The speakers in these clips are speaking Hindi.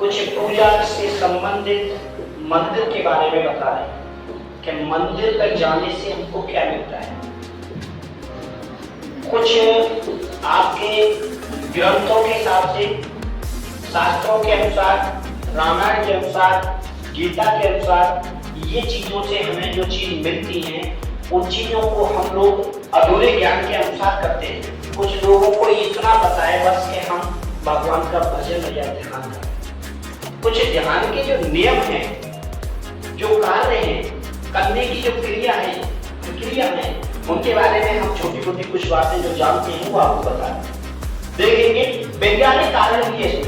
कुछ पूजा से संबंधित मंदिर के बारे में बता रहे हैं कि मंदिर तक जाने से हमको क्या मिलता है। कुछ आपके ग्रंथों के हिसाब से, शास्त्रों के अनुसार, रामायण के अनुसार, गीता के अनुसार, ये चीजों से हमें जो चीज मिलती हैं उन चीजों को हम लोग अधूरे ज्ञान के अनुसार करते हैं। कुछ लोगों को इतना पता है बस कि हम भगवान का भजन या ध्यान करें। कुछ ध्यान के जो नियम हैं, जो कार्य हैं, करने की जो क्रिया है, उनके बारे में हम छोटी छोटी कुछ बातें जो जानते हैं वो आपको बताएं। देखेंगे वैज्ञानिक कारण ये है,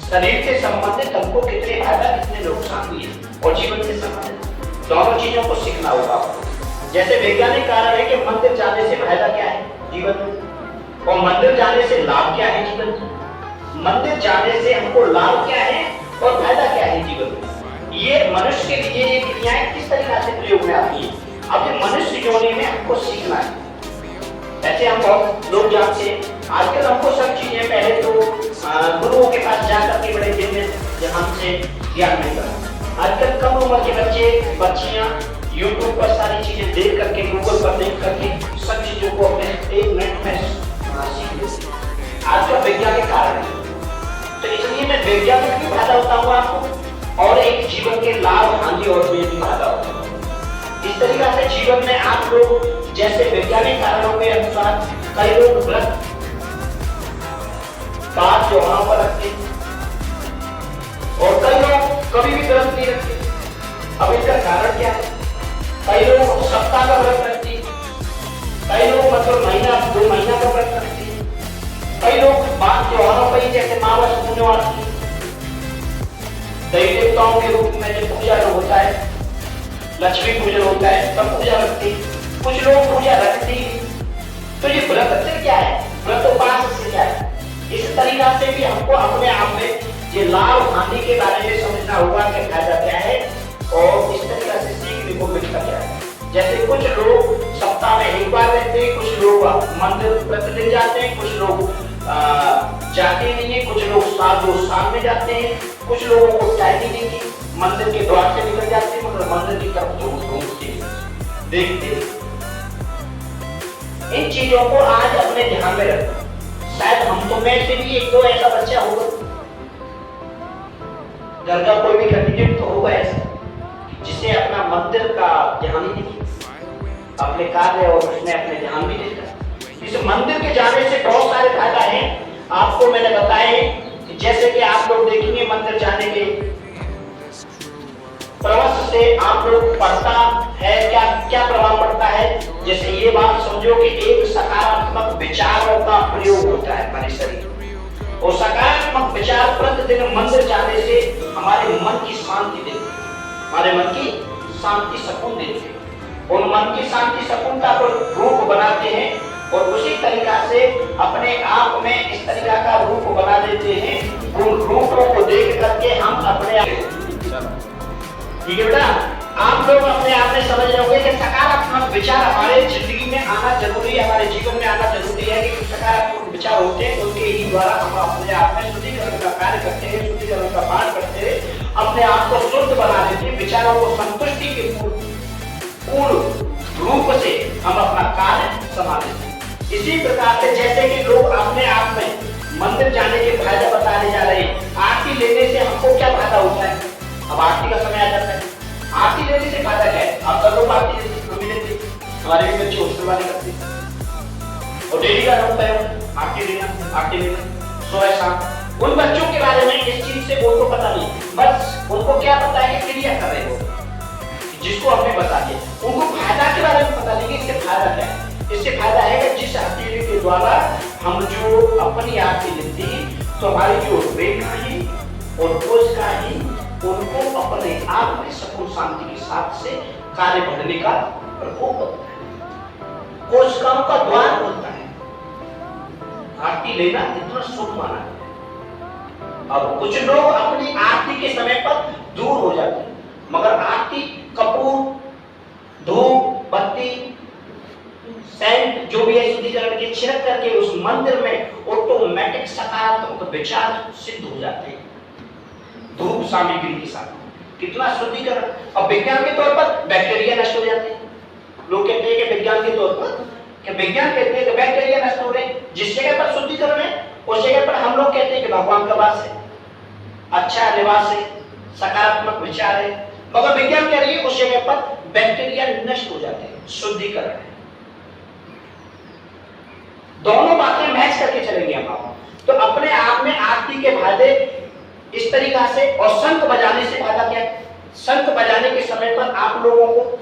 शरीर से संबंधित हमको कितने फायदा कितने नुकसान हुए और जीवन से संबंधित दोनों चीजों को सीखना होगा आपको। जैसे वैज्ञानिक कारण है कि मंदिर जाने से फायदा क्या है जीवन में, और मंदिर जाने से लाभ क्या है जीवन में। मंदिर जाने से हमको लाभ क्या है और फायदा क्या है जीवन में। ये मनुष्य के लिए ये क्रियाएं किस तरीके से प्रयोग में आती है, अब ये मनुष्य योनि में हमको सीखना है। ऐसे हम बहुत लोग जानते हैं, आजकल हमको सब चीजें पहले तो गुरुओं के पास जाकर के बड़े दिन में हमसे ज्ञान मिलता। आजकल कम उम्र के बच्चे बच्चियां यूट्यूब पर सारी चीजें देख करके, गूगल पर देख करके सब चीजों को अपने 1 मिनट में सीख लेते हैं। आज का वैज्ञानिक कारण है, तो इसलिए मैं वैज्ञानिक भी फायदा होता हूँ आपको और एक जीवन के लाभ हानि और भी फायदा होता है। इस तरीके से जीवन में आप लोग जैसे वैज्ञानिक कारणों के अनुसार कई लोग व्रत पाठ त्योहारों पर रखते हैं और कई लोग कभी भी व्रत नहीं रखते। अब इसका कारण क्या है? कई लोग सप्ताह का व्रत रखते हैं, कई लोग मतलब महीना 2 महीना का व्रत रखते हैं, कई लोग पाठ त्योहारों पर ही जैसे मावस पूर्णिमा देवी देवताओं के रूप में जो पूजा होता है, लक्ष्मी पूजन होता है, सब पूजा रखते हैं। कुछ लोग पूजा रखते हैं। तो ये व्रत से क्या है? व्रत उपास से क्या है? इस तरीका से भी हमको अपने आप में ये लाभ हानि के बारे में समझना होगा कि फायदा क्या है और इस तरीका से सीखने को मिलता क्या है। जैसे कुछ लोग सप्ताह में 1 बार रहते हैं, कुछ लोग मंदिर प्रतिदिन जाते हैं, कुछ लोग जाते नहीं है, कुछ लोग साल में जाते हैं, कुछ लोगों को टाइम ही नहीं, मंदिर के द्वार से निकल जाते हैं, मतलब मंदिर की तरफ ढूंढते देखते। इन चीजों को आज अपने ध्यान में रखना। शायद हम तो में से भी 1-2 ऐसा बच्चा होगा, घर का कोई भी कैंडिडेट तो होगा ऐसा जिसे अपना मंदिर का ध्यान ही नहीं, अपने कार्य और उसमें अपने ध्यान भी नहीं करता। इस मंदिर के जाने से बहुत सारे फायदा हैं, आपको मैंने बताए। जैसे कि आप लोग देखेंगे मंदिर जाने के प्रवास से आप लोग पड़ता है क्या प्रभाव पड़ता है। जैसे ये बात समझो कि एक सकारात्मक विचारों का प्रयोग होता है हमारे शरीर, और सकारात्मक विचार प्रतिदिन मंदिर जाने से हमारे मन की शांति देते हैं, हमारे मन की शांति सुकून देते हैं, और मन की शांति सुकूनता को रूप बनाते हैं और उसी तरीका से अपने आप में इस तरीका का रूप बना देते हैं। उन रूपों को देख करके हम अपने ठीक है बेटा, आप लोग अपने आप में समझ रहे होंगे कि सकारात्मक विचार हमारे जिंदगी में आना जरूरी है, हमारे जीवन में आना जरूरी है। कि सकारात्मक विचार होते हैं उनके ही द्वारा हम अपने आप में शुद्धिकरण का कार्य करते हैं, शुद्धिकरण का पाठ करते हैं, अपने आप को शुद्ध बना देते हैं, विचारों को संतुष्टि के पूर्ण रूप से हम अपना कार्य संभाल लेते हैं। इसी प्रकार से जैसे कि लोग अपने आप में मंदिर जाने के फायदे बताने जा रहे हैं। आरती लेने से हमको क्या फायदा होता है? अब आरती का समय आ जाता है, आरती लेने से फायदा क्या है? आप सब लोग आरती लेते, हमारे भी बच्चे हॉस्टल वाले करते हैं और डेली का होता है आरती लेना सुबह शाम। उन बच्चों के बारे में इस चीज से उनको पता नहीं, बस उनको क्या पता है कि क्रिया कर रहे हो, जिसको हमने बता दिया। उनको फायदा के बारे में पता नहीं कि इससे फायदा क्या है। इससे फायदा है कि जिस आरती के द्वारा हम जो अपनी आरती लेते हैं तो हमारी जो रेखा है और कोशिका है उनको अपने आप में सुकून शांति के साथ से कार्य बढ़ने का प्रकोप होता है, कोशिकाओं का द्वार होता है। आरती लेना इतना शुभ माना है। अब कुछ लोग अपनी आरती के समय पर दूर हो जाते हैं, मगर आरती कपूर धूप बत्ती सेंट जो भी है शुद्धिकरण के छिड़क करके उस मंदिर में ऑटोमेटिक सकारात्मक विचार सिद्ध हो जाते हैं धूप सामग्री के साथ। कितना शुद्धिकरण। अब विज्ञान के तौर पर बैक्टीरिया नष्ट हो जाते हैं। लोग कहते हैं कि विज्ञान के तौर पर विज्ञान कहते हैं कि बैक्टीरिया नष्ट हो रहे हैं। जिस जगह पर शुद्धिकरण है उस जगह पर हम लोग कहते हैं कि भगवान का वास है, अच्छा निवास है, सकारात्मक विचार है। मगर विज्ञान कह रही है उस जगह पर बैक्टीरिया नष्ट हो जाते हैं, शुद्धिकरण है। दोनों बातें मैच करके चलेंगे हम। तो अपने आप में आरती के फायदे इस तरीका से, और शंख बजाने से फायदा क्या है? शंख बजाने के समय पर आप लोगों को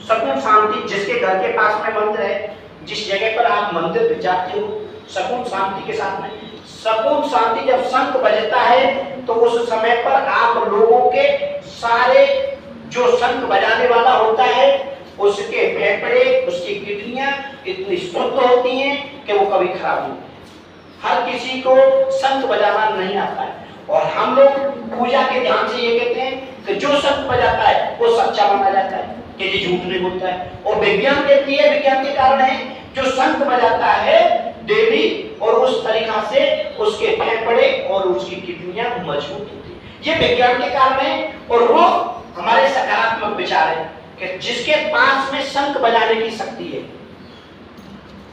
सकून शांति, जिसके घर के पास में मंदिर है, जिस जगह पर आप मंदिर जाते हो, सकून शांति के साथ में, सकून शांति जब शंख बजता है तो उस समय पर आप लोगों के सारे जो शंख बजाने वाला होता है उसके फेफड़े, उसकी किडनियां इतनी शुद्ध होती हैं कि वो कभी खराब नहीं। हर किसी को शंख बजाना नहीं आता है, और हम लोग पूजा के ध्यान से ये कहते हैं कि जो शंख बजाता है वो सच्चा माना जाता है, कि ये झूठ नहीं बोलता है। और विज्ञान कहती है, विज्ञान के कारण है, जो शंख बजाता है डेली और उस तरीका से उसके फेफड़े और उसकी किडनियां मजबूत होती है। ये विज्ञान के कारण है। और वो हमारे सकारात्मक विचार है कि जिसके पास में शंख बजाने की शक्ति है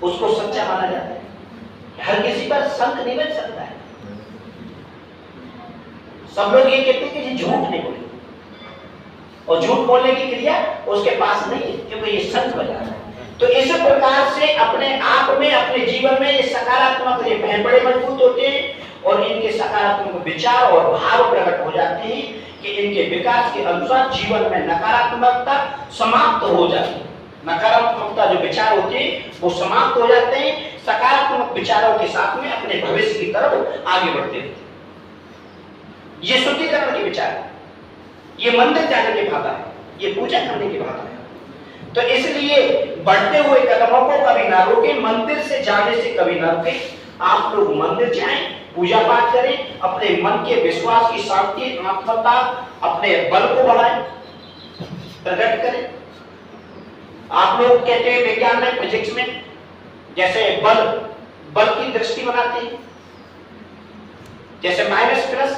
उसको सच्चा माना जाता है। हर किसी पर शंख नहीं बज सकता है। सब लोग ये कहते हैं कि ये झूठ नहीं बोले, और झूठ बोलने की क्रिया उसके पास नहीं है क्योंकि ये शंख बजा रहा है। तो इस प्रकार से अपने आप में, अपने जीवन में ये सकारात्मक, ये फेफड़े मजबूत होते हैं और इनके सकारात्मक विचार और भाव प्रकट हो जाते हैं कि इनके विकास के अनुसार जीवन में नकारात्मकता समाप्त हो जाती है। नकारात्मकता जो विचार होते हैं वो समाप्त हो जाते हैं, सकारात्मक विचारों के साथ में अपने भविष्य की तरफ आगे बढ़ते हैं। ये शुद्धिकरण के विचार है, ये मंदिर जाने के भागा है, ये पूजा करने के भागा है। तो इसलिए बढ़ते हुए कदमों को कभी ना रोके, मंदिर से जाने से कभी ना रोके। आप लोग मंदिर जाएं, पूजा पाठ करें, अपने मन के विश्वास की शांति, आत्मता, अपने बल को बढ़ाएं, प्रकट करें। आप लोग कहते हैं विज्ञान में, फिजिक्स में, जैसे बल की दृष्टि बनाते हैं, जैसे माइनस प्लस,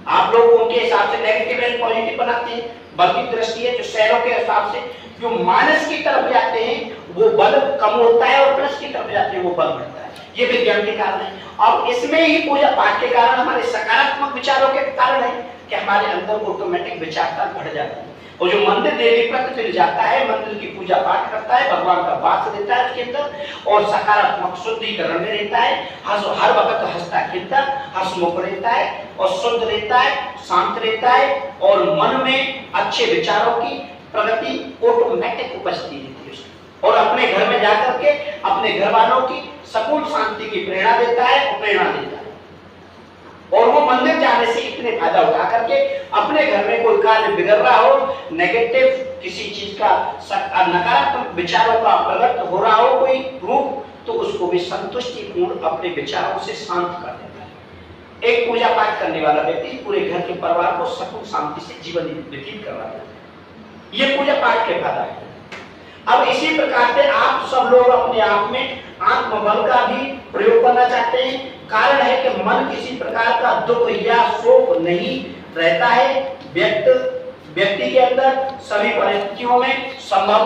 आप लोग उनके हिसाब से नेगेटिव एंड पॉजिटिव बनाते हैं। बल की दृष्टि है जो शहरों के हिसाब से जो माइनस की तरफ जाते हैं वो बल कम होता है, और प्लस की तरफ जाते हैं वो बल बढ़ता है। ये विज्ञान के कारण है। और इसमें ही पूजा पाठ के कारण, हमारे सकारात्मक विचारों के कारण है कि हमारे अंदर ऑटोमेटिक विचारता बढ़ जाती है। और जो मंदिर देवी प्रकृति जाता है, मंदिर की पूजा पाठ करता है, भगवान का वास देता है उसके अंदर, और सकारात्मक शुद्धिकरण में रहता है, हर वक्त हंसता खिलता, हंसमुख रहता है और शुद्ध रहता है, शांत रहता है, और मन में अच्छे विचारों की प्रगति ऑटोमेटिक उपस्थिति रहती है उसकी। और अपने घर में जाकर के अपने घर वालों की सकून शांति की प्रेरणा देता है, प्रेरणा देता है। और वो मंदिर जाने से इतने फायदा उठा करके अपने घर में कोई कार्य बिगड़ रहा हो, नेगेटिव किसी चीज का, नकारात्मक विचारों का प्रकट हो रहा हो कोई रूप, तो उसको भी संतुष्टिपूर्ण अपने विचारों से शांत कर देता है। एक पूजा पाठ करने वाला व्यक्ति पूरे घर के परिवार को सकून शांति से जीवन व्यतीत करवाता है। ये पूजा पाठ के फायदा है। अब इसी प्रकार से आप सब लोग अपने आप में आत्मबल का भी प्रयोग करना चाहते हैं। कारण है कि मन किसी प्रकार का दुख या शोक नहीं रहता है। व्यक्ति के अंदर सभी परिस्थितियों में संभव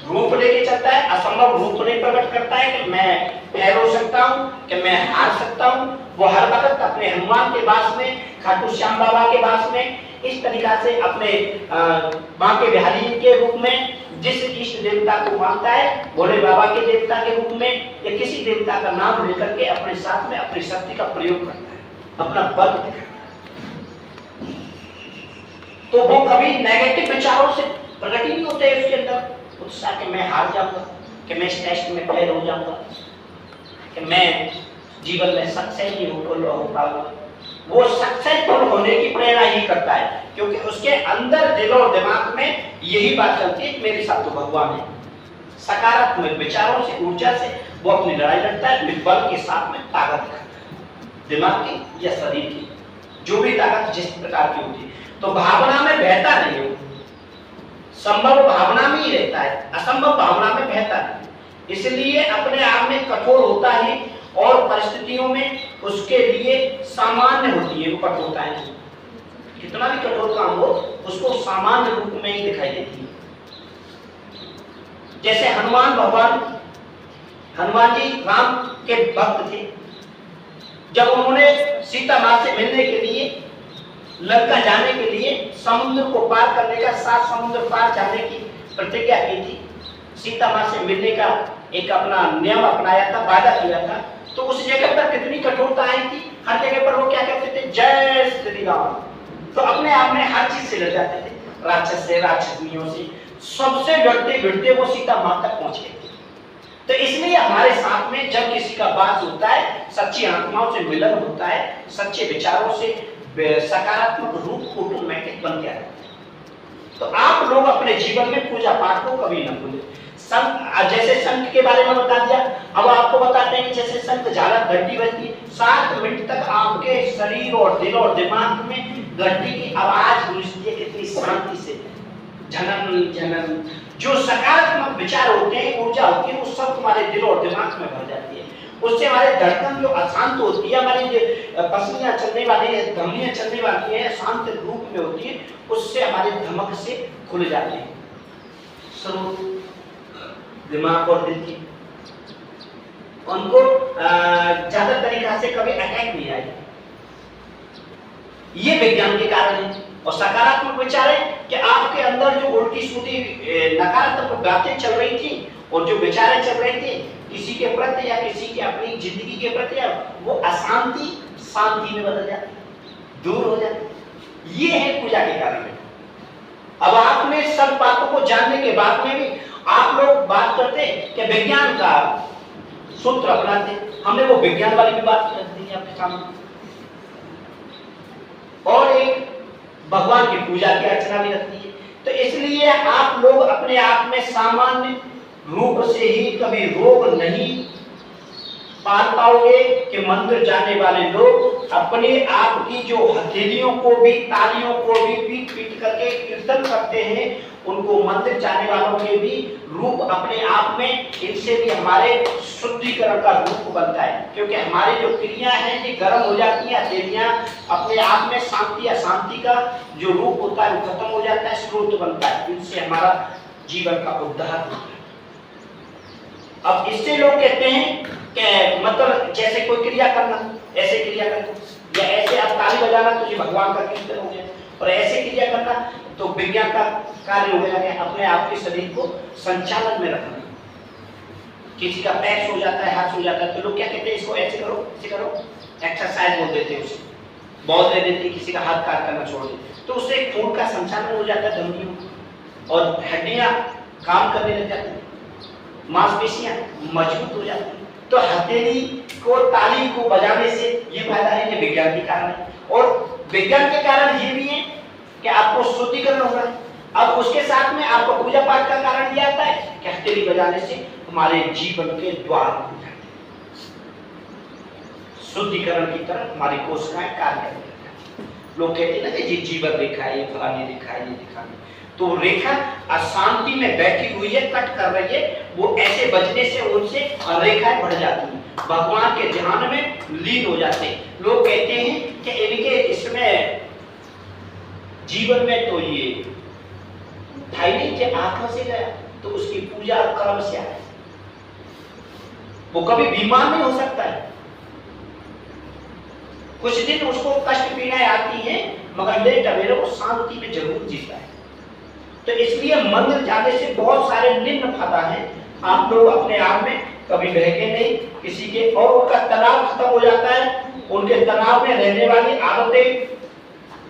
रूप लेके चलता है, असंभव रूप नहीं प्रकट करता है कि मैं फेल हो सकता हूँ, कि मैं हार सकता हूँ। वो हर वक्त अपने हनुमान के वास में, खाटू श्याम बाबा के वास में, इस तरीका से अपने माँ के बिहारी के रूप में, जिस इष्ट देवता को मानता है, भोले बाबा के देवता के रूप में, या किसी देवता का नाम लेकर के अपने साथ में अपनी शक्ति का प्रयोग करता है, अपना बल दिखाता है। तो वो कभी नेगेटिव विचारों से प्रकट ही नहीं होते हैं उसके अंदर उत्साह कि मैं हार जाऊंगा, कि मैं इस टेस्ट में फेल हो जाऊंगा, कि मैं जीवन में सक्सेस नहीं हो पाऊंगा। वो सक्सेसफुल होने की प्रेरणा ही करता है, क्योंकि उसके अंदर दिल और दिमाग में यही बात चलती है कि मेरे साथ तो भगवान है। सकारात्मक विचारों से, ऊर्जा से वो अपनी लड़ाई लड़ता है, बल के साथ में ताकत दिखाता है, दिमाग की या शरीर की, जो भी ताकत जिस प्रकार की होती है। तो भावना में बहता नहीं हो, संभव भावना में ही रहता है, असंभव भावना में बहता है। इसलिए अपने आप में कठोर होता है और परिस्थितियों में उसके लिए सामान्य होती है वो कठोरताएं। कितना भी कठोर काम हो उसको सामान्य रूप में ही दिखाई देती है। जैसे हनुमान भगवान, हनुमान जी राम के भक्त थे। जब उन्होंने सीता मां से मिलने के लिए, लंका जाने के लिए, समुद्र को पार करने का, 7 समुद्र पार जाने की प्रतिज्ञा की थी, सीता मां से मिलने का एक अपना नियम अपनाया था, वादा किया था, तो उस जगह पर कितनी कठोरता आई थी। हर जगह पर वो क्या कहते थे, जय श्री राम। तो अपने आप में हर चीज से लड़ जाते थे, राक्षस से, राक्षसनियों से, सबसे डरते भिड़ते वो सीता मां तक पहुंच गए। तो इसलिए हमारे साथ में जब किसी का बात होता है, सच्ची आत्माओं से मिलन होता है, सच्चे विचारों से सकारात्मक रूप ऑटोमेटिक बन गया है। तो आप लोग अपने जीवन में पूजा पाठ को कभी न भूलें। संत, जैसे संत के बारे में बता दिया, अब आपको बताते हैं कि जैसे संत झालर घंटी बजती है, 7 मिनट तक आपके शरीर और दिल और दिमाग में घंटी की आवाज गूंजती है, कितनी शांति से, झनन झनन। जो सकारात्मक विचार होते हैं, ऊर्जा होती है, वो सब तुम्हारे दिल और दिमाग में भर जाती है। उससे हमारे धड़कन जो अशांत होती है, हमारी जो पसलियां चलने वाली है, धमनियां चलने वाली है, शांत रूप में होती है, उससे हमारे धमक से खुल जाते हैं स्रोत दिमाग और दिल की। उनको ज्यादा तरीका से कभी अटैक नहीं आएगा। ये विज्ञान के कारण है। और सकारात्मक विचार है कि आपके अंदर जो उल्टी सीधी नकारात्मक बातें चल रही थी और जो विचारें चल रही थी किसी के प्रति या किसी की अपनी जिंदगी के प्रति, वो अशांति शांति में बदल जाती, दूर हो जाती। ये है पूजा के कारण। अब आपने सब बातों को जानने के बाद में भी आप लोग बात करते कि विज्ञान का सूत्र अपनाते, हमने वो विज्ञान वाली भी बात कर दी आपके सामने। और एक भगवान की पूजा की अर्चना भी रखती है। तो इसलिए आप लोग अपने आप में सामान्य रूप से ही कभी रोग नहीं पाल पाओगे कि मंदिर जाने वाले लोग अपने आप की जो हथेलियों को भी, तालियों को भी पीट पीट करके कीर्तन करते हैं, उनको मंदिर जाने वालों के भी रूप अपने आप में, इनसे भी हमारे शुद्धिकरण का रूप बनता है। क्योंकि हमारे जो क्रिया है ये गर्म हो जाती है, हथेलियां अपने आप में शांति अशांति का जो रूप होता है वो खत्म हो जाता है, स्रोत बनता है। इनसे हमारा जीवन का उद्धार होता है। अब इससे लोग कहते हैं कि मतलब जैसे कोई क्रिया करना, ऐसे क्रिया करना, या ऐसे आप ताली बजाना तो ये भगवान का कीर्तन हो गया, और ऐसे क्रिया करना तो विज्ञान का कार्य हो गया, अपने आप के शरीर को संचालन में रखना। किसी का पैर सो जाता है, हाथ सो जाता है, तो लोग क्या कहते हैं, इसको ऐसे करो, ऐसे करो, एक्सरसाइज बोल देते हैं, उसे बहुत दे देते हैं। किसी का हाथ काट करना छोड़ देते, तो उससे खून का संचालन हो जाता है धमनियों, और हड्डियां काम करने लग जाती है, मांसपेशियां मजबूत हो जाती है। तो हथेली को, ताली को बजाने से ये फायदा है कि विज्ञान के कारण है, और विज्ञान के कारण ये भी है कि आपको शुद्धिकरण होगा। अब उसके साथ में आपको पूजा पाठ का कारण ये आता है कि हथेली बजाने से हमारे जीवन के द्वार खुल जाते हैं, शुद्धिकरण की तरफ हमारी कोशिकाएं कार्य करने लगती हैं। लोग कहते हैं ना कि ये जीवन रेखा है, ये फलानी रेखा है, ये रेखा है, तो रेखा अशांति में बैठी हुई है, कट कर रही है, वो ऐसे बजने से उनसे रेखाएं बढ़ जाती हैं, भगवान के ध्यान में लीन हो जाते हैं। लोग कहते हैं कि इनके इसमें जीवन में तो ये था ही नहीं कि आत्मा से गया, तो उसकी पूजा कर्म से आया, वो कभी बीमार नहीं हो सकता है। कुछ दिन उसको कष्ट पीड़ाएं आती है, मगर लेट अवेले वो शांति में जरूर जीता है। तो इसलिए मंदिर जाने से बहुत सारे निम्न फायदा है। आप लोग अपने आप में कभी बहके नहीं किसी के, और उनका तनाव खत्म हो जाता है, उनके तनाव में रहने वाली आदतें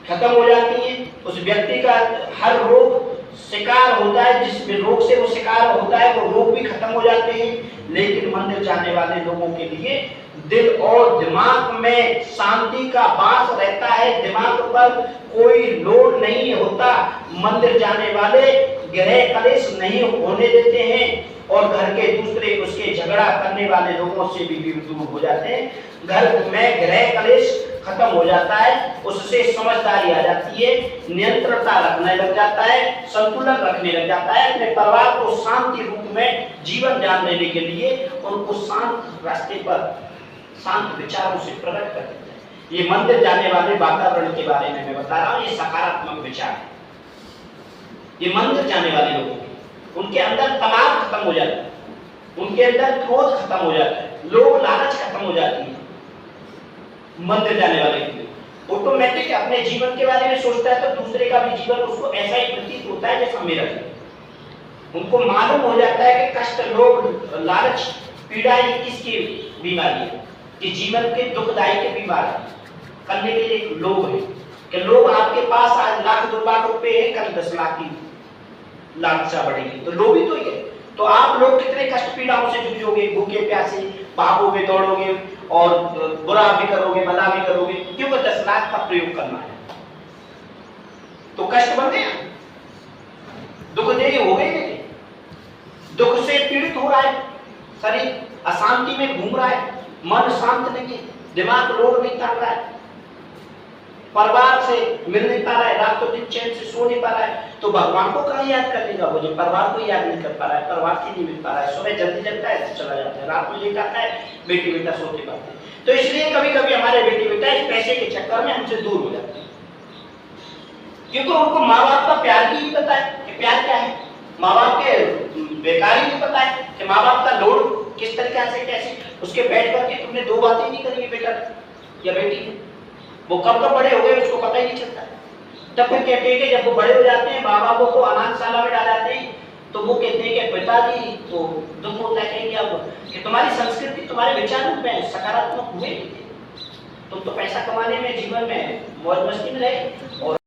खत्म हो जाती हैं। उस व्यक्ति का हर रोग शिकार होता है, जिस भी रोग से वो शिकार होता है वो रोग भी खत्म हो जाते हैं। लेकिन मंदिर जाने वाले लोगों के लिए दिल और दिमाग में शांति का वास रहता है, दिमाग पर कोई लोड नहीं होता। मंदिर जाने वाले ग्रह कलेश नहीं होने देते हैं, और घर के दूसरे उसके झगड़ा करने वाले लोगों से भी दूर हो जाते हैं। घर में ग्रह कलेश खत्म हो जाता है, उससे समझदारी आ जाती है, नियंत्रणता रखने लग जाता है, संतुलन रखने लग जाता है, अपने परिवार को शांति रूप में जीवन ध्यान देने के लिए उनको शांत रास्ते पर शांत विचारों से प्रकट कर देते हैं। ये मंदिर जाने वाले वातावरण के बारे में मैं बता रहा हूँ, ये सकारात्मक विचार है। ये मंदिर जाने वाले लोगों के उनके अंदर तनाव खत्म हो जाता है, उनके अंदर क्रोध खत्म हो जाता है, लोभ लालच खत्म हो जाती है। मंदिर जाने वाले के लिए ऑटोमेटिक अपने जीवन के बारे में सोचता है तो दूसरे का भी जीवन उसको ऐसा ही प्रतीत होता है जैसा मेरा जीवन। उनको मालूम हो जाता है कि कष्ट, लोभ, लालच, पीड़ा ये किसकी बीमारी है, कि जीवन के दुखदायी के बीमार करने के लिए लोभ है, कि लोभ आपके पास आज लाख 2 लाख रुपए है, कल 10 लाख की लालसा बढ़ेगी, तो लोभी तो ही है। तो आप लोग कितने कष्ट पीड़ाओं से जूझोगे, भूखे प्यासे, भागोगे, दौड़ोगे और बुरा भी करोगे, भला भी करोगे, क्योंकि 10 लाख का प्रयोग करना है। तो कष्ट बढ़ गया, दुख देरी हो गई, दुख से पीड़ित हो रहा है, शरीर अशांति में घूम रहा है, मन शांत नहीं है, दिमाग लोड नहीं कर रहा है, परिवार से मिल नहीं पा रहा है, रात को दिन चैन से सो नहीं पा रहा है, तो भगवान को कहाँ याद कर लेगा? वो जो परिवार को याद नहीं कर पा रहा है, परिवार से नहीं मिल पा रहा है, सुबह जल्दी जगता है, चला जाता है, रात में लेट आता है, बेटी बेटा सोते पाते। तो इसलिए कभी कभी हमारे बेटी बेटा इस पैसे के चक्कर में हमसे दूर हो जाते हैं, क्योंकि उनको माँ बाप का प्यार भी नहीं पता है कि प्यार क्या है, माँ बाप के बेकारी नहीं पता है कि माँ बाप का लोड किस तरीके से कैसे। उसके बैठ करके तुमने 2 बातें नहीं करी बेटा या बेटी, वो कब कब बड़े हो गए उसको पता ही नहीं चलता। तब फिर कहते हैं कि जब वो बड़े हो जाते हैं, माँ बापों को अनाथशाला में डाल जाते हैं, तो वो कहते हैं कि पिताजी, तो दुख होता है क्या हुआ कि तुम्हारी संस्कृति, तुम्हारे विचार में सकारात्मक हुए, तुम तो पैसा कमाने में, जीवन में मौज मस्ती में रहे और